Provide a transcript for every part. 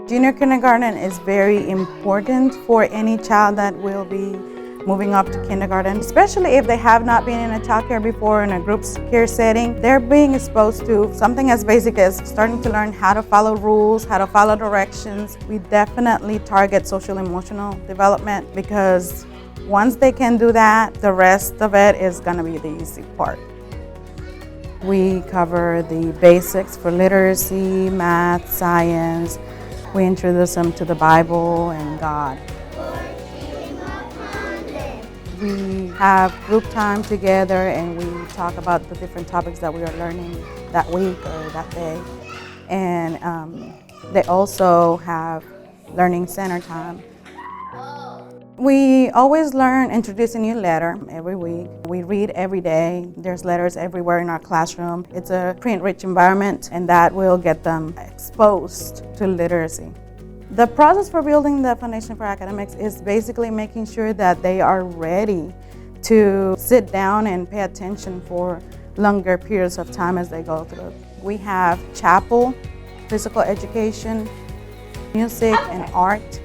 Junior kindergarten is very important for any child that will be moving up to kindergarten, especially if they have not been in a child care before in a group care setting. They're being exposed to something as basic as starting to learn how to follow rules, how to follow directions. We definitely target social emotional development because once they can do that, the rest of it is going to be the easy part. We cover the basics for literacy, math, science. We introduce them to the Bible and God. We have group time together and we talk about the different topics that we are learning that week or that day. And they also have learning center time. We always introduce a new letter every week. We read every day. There's letters everywhere in our classroom. It's a print-rich environment, and that will get them exposed to literacy. The process for building the foundation for academics is basically making sure that they are ready to sit down and pay attention for longer periods of time as they go through. We have chapel, physical education, music and art.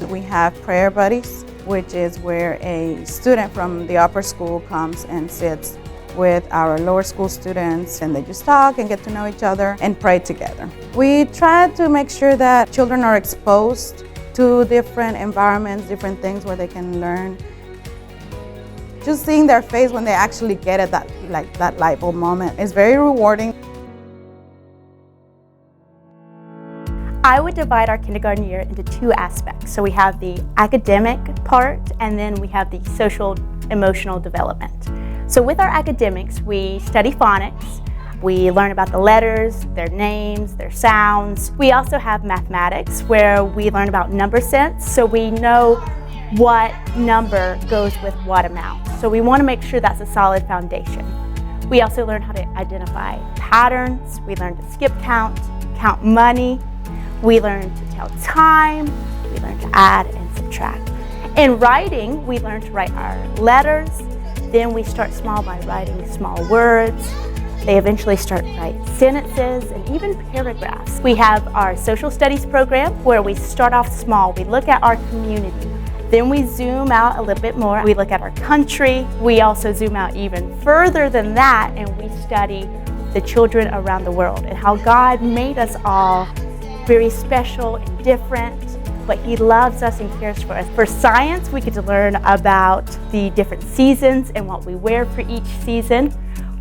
We have prayer buddies, which is where a student from the upper school comes and sits with our lower school students, and they just talk and get to know each other and pray together. We try to make sure that children are exposed to different environments, different things where they can learn. Just seeing their face when they actually get it, that light bulb moment is very rewarding. I would divide our kindergarten year into two aspects. So we have the academic part, and then we have the social emotional development. So with our academics, we study phonics. We learn about the letters, their names, their sounds. We also have mathematics, where we learn about number sense, so we know what number goes with what amount. So we want to make sure that's a solid foundation. We also learn how to identify patterns. We learn to skip count money. We learn to tell time. We learn to add and subtract. In writing, we learn to write our letters. Then we start small by writing small words. They eventually start to write sentences and even paragraphs. We have our social studies program where we start off small. We look at our community. Then we zoom out a little bit more. We look at our country. We also zoom out even further than that, and we study the children around the world and how God made us all very special and different, but He loves us and cares for us. For science, we get to learn about the different seasons and what we wear for each season.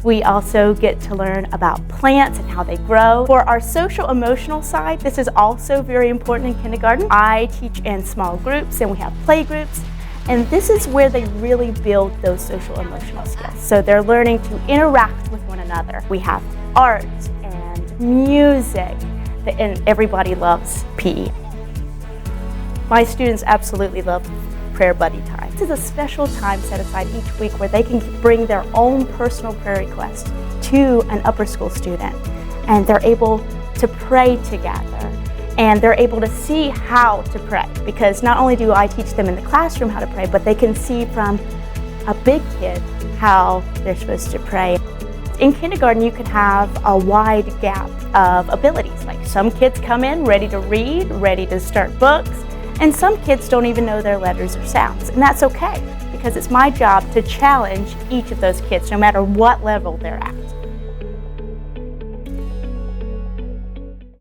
We also get to learn about plants and how they grow. For our social emotional side, this is also very important in kindergarten. I teach in small groups and we have play groups, and this is where they really build those social emotional skills. So they're learning to interact with one another. We have art and music, and everybody loves PE. My students absolutely love prayer buddy time. This is a special time set aside each week where they can bring their own personal prayer request to an upper school student, and they're able to pray together, and they're able to see how to pray, because not only do I teach them in the classroom how to pray, but they can see from a big kid how they're supposed to pray. In kindergarten, you can have a wide gap of abilities. Like some kids come in ready to read, ready to start books, and some kids don't even know their letters or sounds. And that's okay, because it's my job to challenge each of those kids, no matter what level they're at.